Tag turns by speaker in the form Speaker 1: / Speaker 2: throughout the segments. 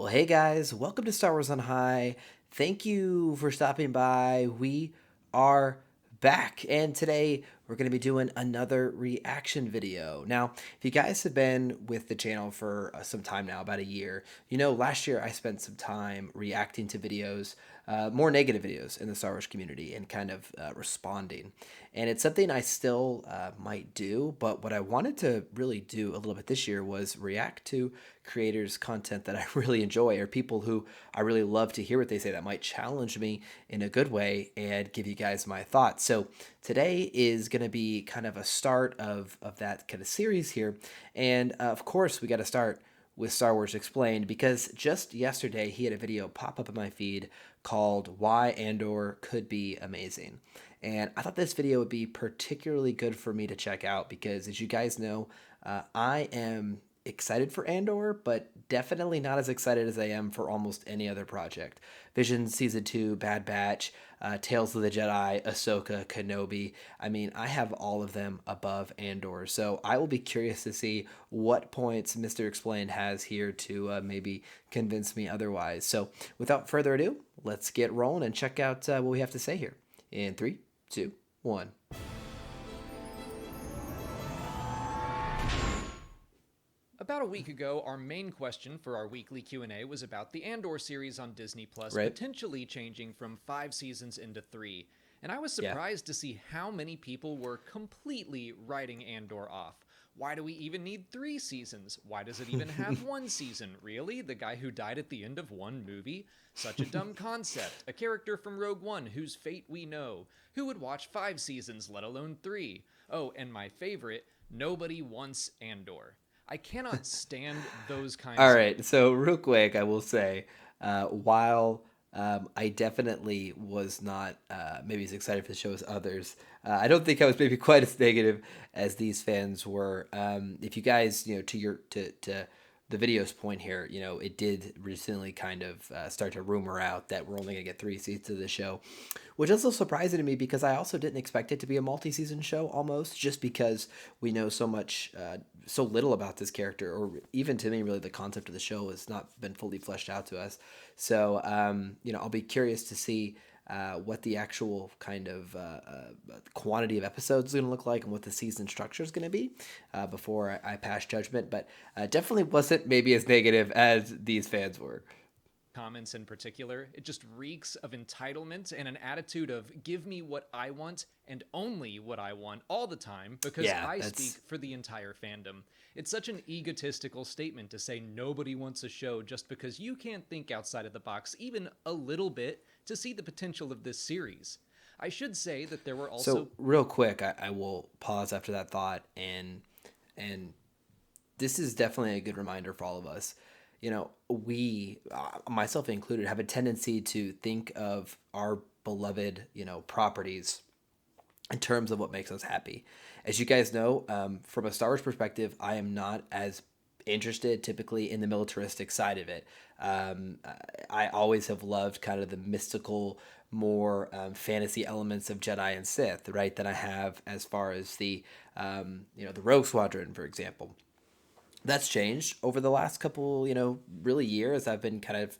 Speaker 1: Well, hey guys, welcome to Star Wars on High. Thank you for stopping by. We are back, and today we're going to be doing another reaction video. Now, if you guys have been with the channel for some time now, about a year, you know, last year I spent some time reacting to videos, more negative videos in the Star Wars community and kind of responding. And it's something I still might do, but what I wanted to really do a little bit this year was react to creators' content that I really enjoy, or people who I really love to hear what they say that might challenge me in a good way and give you guys my thoughts. So today is going to be kind of a start of that kind of series here. And of course, we got to start with Star Wars Explained because just yesterday he had a video pop up in my feed called Why Andor Could Be Amazing. And I thought this video would be particularly good for me to check out because, as you guys know, I am excited for Andor, but definitely not as excited as I am for almost any other project. Vision Season 2, Bad Batch, Tales of the Jedi, Ahsoka, Kenobi. I mean, I have all of them above Andor, so I will be curious to see what points Mr. Explained has here to maybe convince me otherwise. So without further ado, let's get rolling and check out what we have to say here. In 3, 2, 1.
Speaker 2: About a week ago, our main question for our weekly Q&A was about the Andor series on Disney Plus
Speaker 1: Right?
Speaker 2: potentially changing from 5 seasons into 3. And I was
Speaker 1: Yeah.
Speaker 2: surprised to see how many people were completely writing Andor off. Why do we even need 3 seasons? Why does it even have 1 season? Really? The guy who died at the end of one movie? Such a dumb concept. A character from Rogue One whose fate we know. Who would watch 5 seasons, let alone 3? Oh, and my favorite, nobody wants Andor. I cannot stand those
Speaker 1: All
Speaker 2: kinds of.
Speaker 1: right. So real quick, I will say, while I definitely was not maybe as excited for the show as others, I don't think I was maybe quite as negative as these fans were. If you guys, to to the video's point here, it did recently kind of start to rumor out that we're only gonna get 3 seasons of the show, which is a little surprising to me because I also didn't expect it to be a multi-season show almost, just because we know so much, so little about this character, or even to me, really, the concept of the show has not been fully fleshed out to us. So, I'll be curious to see what the actual kind of quantity of episodes is going to look like and what the season structure is going to be before I pass judgment. But definitely wasn't maybe as negative as these fans were.
Speaker 2: Comments in particular, it just reeks of entitlement and an attitude of give me what I want and only what I want all the time because
Speaker 1: Yeah,
Speaker 2: I speak
Speaker 1: that's
Speaker 2: for the entire fandom. It's such an egotistical statement to say nobody wants a show just because you can't think outside of the box even a little bit to see the potential of this series. I should say that there were
Speaker 1: so.
Speaker 2: also.
Speaker 1: Real quick, I will pause after that thought, and this is definitely a good reminder for all of us. We, myself included, have a tendency to think of our beloved, properties in terms of what makes us happy. As you guys know, from a Star Wars perspective, I am not as interested typically in the militaristic side of it. I always have loved kind of the mystical, more fantasy elements of Jedi and Sith, right? Than I have as far as the Rogue Squadron, for example. That's changed over the last couple, really years. I've been kind of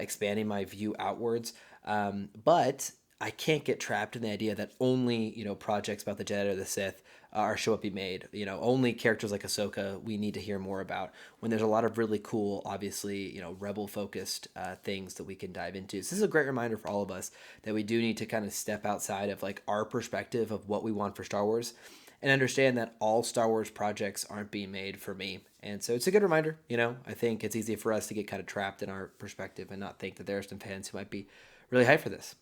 Speaker 1: expanding my view outwards. But I can't get trapped in the idea that only, projects about the Jedi or the Sith are should be made. Only characters like Ahsoka we need to hear more about when there's a lot of really cool, obviously, rebel focused things that we can dive into. So this is a great reminder for all of us that we do need to kind of step outside of like our perspective of what we want for Star Wars and understand that all Star Wars projects aren't being made for me. And so it's a good reminder. I think it's easy for us to get kind of trapped in our perspective and not think that there are some fans who might be really hyped for this.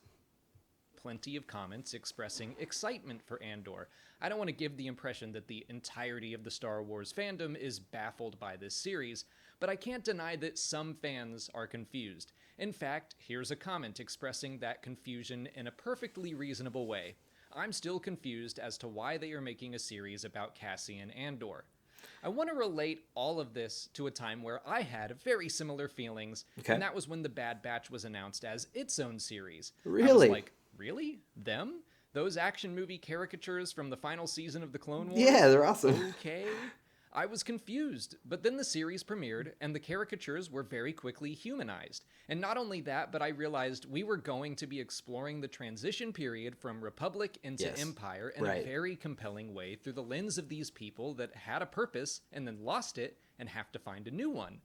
Speaker 2: Plenty of comments expressing excitement for Andor. I don't want to give the impression that the entirety of the Star Wars fandom is baffled by this series, but I can't deny that some fans are confused. In fact, here's a comment expressing that confusion in a perfectly reasonable way. I'm still confused as to why they are making a series about Cassian Andor. I want to relate all of this to a time where I had very similar feelings,
Speaker 1: Okay.
Speaker 2: and that was when The Bad Batch was announced as its own series. I was
Speaker 1: Really?
Speaker 2: like, really? Them? Those action movie caricatures from the final season of the Clone
Speaker 1: Yeah,
Speaker 2: Wars?
Speaker 1: they're awesome.
Speaker 2: Okay. I was confused, but then the series premiered and the caricatures were very quickly humanized. And not only that, but I realized we were going to be exploring the transition period from Republic into
Speaker 1: Yes.
Speaker 2: Empire in a
Speaker 1: Right.
Speaker 2: very compelling way through the lens of these people that had a purpose and then lost it and have to find a new one.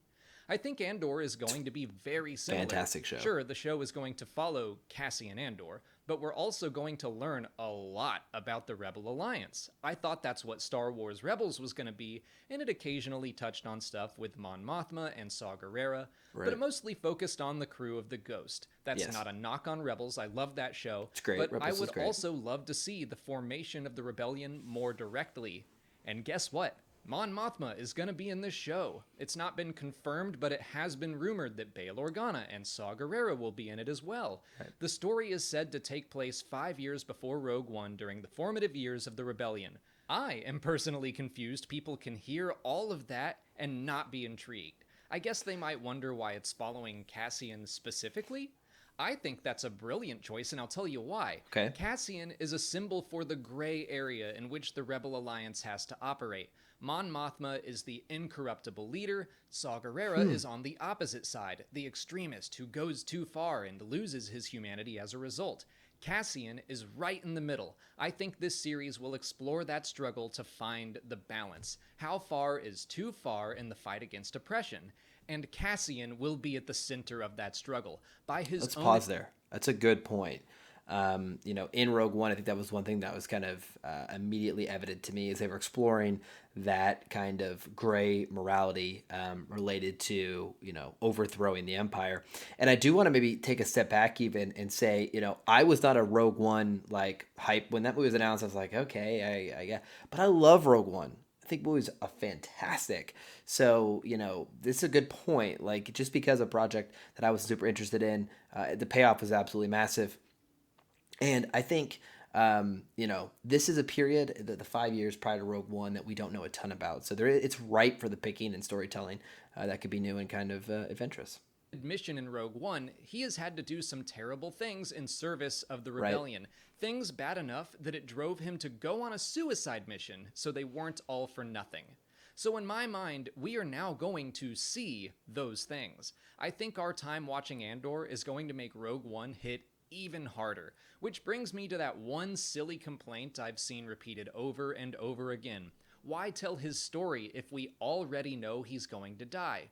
Speaker 2: I think Andor is going to be very similar.
Speaker 1: Fantastic show.
Speaker 2: Sure, the show is going to follow Cassian Andor, but we're also going to learn a lot about the Rebel Alliance. I thought that's what Star Wars Rebels was going to be, and it occasionally touched on stuff with Mon Mothma and Saw Gerrera, but it mostly focused on the crew of the Ghost. That's not a knock on Rebels. I love that show.
Speaker 1: It's great.
Speaker 2: But
Speaker 1: Rebels
Speaker 2: I would
Speaker 1: is great.
Speaker 2: also love to see the formation of the rebellion more directly. And guess what? Mon Mothma is going to be in this show. It's not been confirmed, but it has been rumored that Bail Organa and Saw Gerrera will be in it as well. Right. The story is said to take place 5 years before Rogue One during the formative years of the rebellion. I am personally confused people can hear all of that and not be intrigued. I guess they might wonder why it's following Cassian specifically. I think that's a brilliant choice, and I'll tell you why.
Speaker 1: Okay.
Speaker 2: Cassian is a symbol for the gray area in which the Rebel Alliance has to operate. Mon Mothma is the incorruptible leader. Saw Gerrera is on the opposite side, the extremist who goes too far and loses his humanity as a result. Cassian is right in the middle. I think this series will explore that struggle to find the balance. How far is too far in the fight against oppression? And Cassian will be at the center of that struggle.
Speaker 1: Let's pause there. That's a good point. In Rogue One, I think that was one thing that was kind of immediately evident to me as they were exploring that kind of gray morality related to, overthrowing the Empire. And I do want to maybe take a step back even and say, I was not a Rogue One like hype. When that movie was announced, I was like, okay, I but I love Rogue One. I think movies are fantastic. So, this is a good point. Like, just because a project that I was super interested in, the payoff was absolutely massive. And I think, this is a period, the 5 years prior to Rogue One, that we don't know a ton about. So it's ripe for the picking and storytelling that could be new and kind of adventurous.
Speaker 2: Mission in Rogue One, he has had to do some terrible things in service of the rebellion. Right. Things bad enough that it drove him to go on a suicide mission, so they weren't all for nothing. So in my mind, we are now going to see those things. I think our time watching Andor is going to make Rogue One hit even harder, which brings me to that one silly complaint I've seen repeated over and over again. Why tell his story if we already know he's going to die?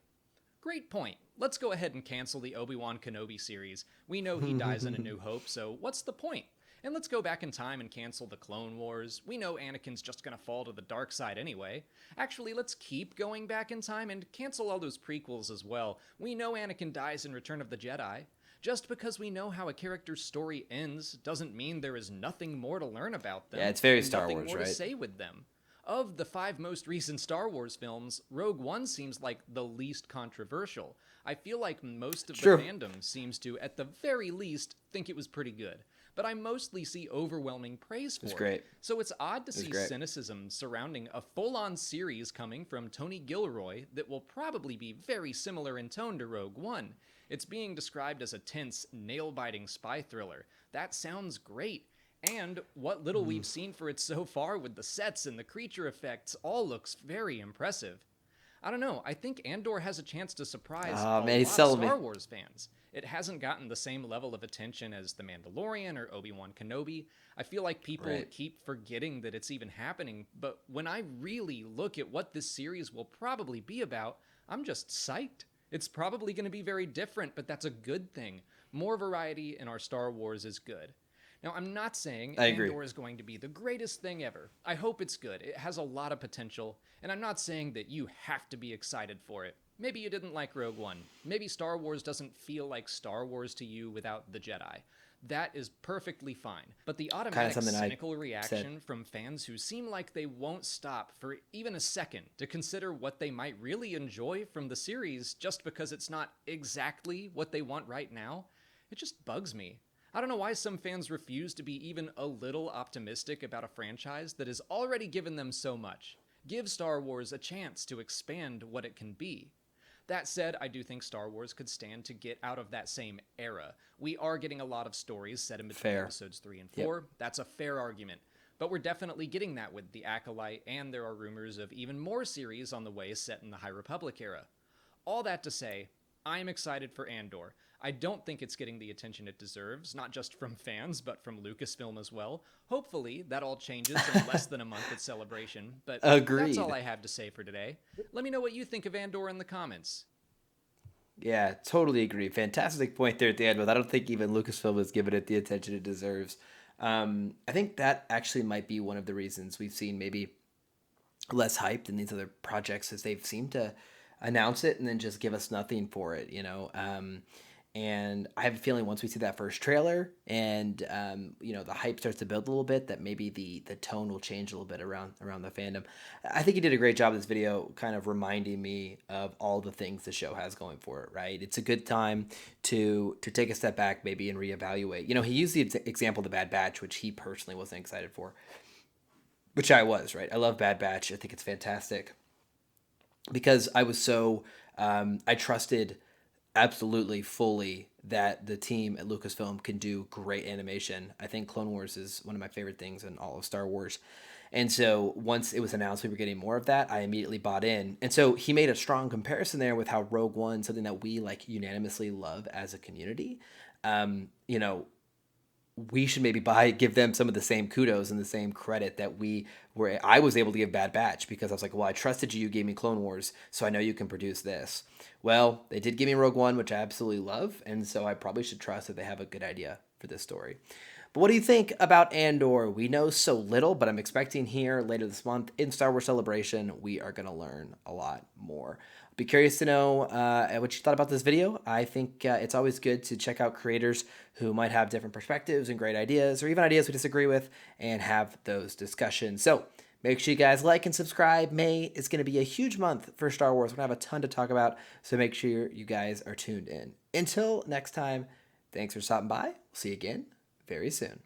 Speaker 2: Great point. Let's go ahead and cancel the Obi-Wan Kenobi series. We know he dies in A New Hope, so what's the point? And let's go back in time and cancel the Clone Wars. We know Anakin's just gonna fall to the dark side anyway. Actually, let's keep going back in time and cancel all those prequels as well. We know Anakin dies in Return of the Jedi. Just because we know how a character's story ends doesn't mean there is nothing more to learn about them.
Speaker 1: Yeah, it's very Star Wars, right?
Speaker 2: Nothing more to say with them. Of the 5 most recent Star Wars films, Rogue One seems like the least controversial. I feel like most of the fandom seems to, at the very least, think it was pretty good. But I mostly see overwhelming praise for it.
Speaker 1: Great.
Speaker 2: So it's odd to see cynicism surrounding a full-on series coming from Tony Gilroy that will probably be very similar in tone to Rogue One. It's being described as a tense, nail-biting spy thriller. That sounds great. And what little we've seen for it so far with the sets and the creature effects all looks very impressive. I don't know, I think Andor has a chance to surprise a lot of Star Wars fans. It hasn't gotten the same level of attention as The Mandalorian or Obi-Wan Kenobi. I feel like people keep forgetting that it's even happening, but when I really look at what this series will probably be about, I'm just psyched. It's probably going to be very different, but that's a good thing. More variety in our Star Wars is good. Now, I'm not saying Andor is going to be the greatest thing ever. I hope it's good. It has a lot of potential, and I'm not saying that you have to be excited for it. Maybe you didn't like Rogue One. Maybe Star Wars doesn't feel like Star Wars to you without the Jedi. That is perfectly fine. But the automatic cynical reaction from fans who seem like they won't stop for even a second to consider what they might really enjoy from the series just because it's not exactly what they want right now, it just bugs me. I don't know why some fans refuse to be even a little optimistic about a franchise that has already given them so much. Give Star Wars a chance to expand what it can be. That said, I do think Star Wars could stand to get out of that same era. We are getting a lot of stories set in between episodes 3 and 4. That's a fair argument. But we're definitely getting that with The Acolyte, and there are rumors of even more series on the way set in the High Republic era. All that to say, I'm excited for Andor. I don't think it's getting the attention it deserves, not just from fans, but from Lucasfilm as well. Hopefully, that all changes in less than a month at Celebration, but that's all
Speaker 1: Agreed.
Speaker 2: I have to say for today. Let me know what you think of Andor in the comments.
Speaker 1: Yeah, totally agree. Fantastic point there at the end, but I don't think even Lucasfilm has given it the attention it deserves. I think that actually might be one of the reasons we've seen maybe less hype than these other projects, is they've seemed to announce it and then just give us nothing for it, you know. And I have a feeling once we see that first trailer and you know, the hype starts to build a little bit, that maybe the tone will change a little bit around the fandom. I think you did a great job in this video, kind of reminding me of all the things the show has going for it. Right, it's a good time to take a step back maybe and reevaluate. You know, he used the example of the Bad Batch, which he personally wasn't excited for, which I was. Right, I love Bad Batch. I think it's fantastic because I was so I trusted absolutely fully that the team at Lucasfilm can do great animation. I think Clone Wars is one of my favorite things in all of Star Wars. And so once it was announced we were getting more of that, I immediately bought in. And so he made a strong comparison there with how Rogue One, something that we like unanimously love as a community, you know, we should maybe give them some of the same kudos and the same credit that I was able to give Bad Batch, because I was like, well, I trusted you, you gave me Clone Wars, so I know you can produce this. Well, they did give me Rogue One, which I absolutely love, and so I probably should trust that they have a good idea for this story. But what do you think about Andor? We know so little, but I'm expecting here later this month in Star Wars Celebration, we are going to learn a lot more. Be curious to know what you thought about this video. I think it's always good to check out creators who might have different perspectives and great ideas, or even ideas we disagree with, and have those discussions. So make sure you guys like and subscribe. May is going to be a huge month for Star Wars. We're going to have a ton to talk about, so make sure you guys are tuned in. Until next time, thanks for stopping by. We'll see you again very soon.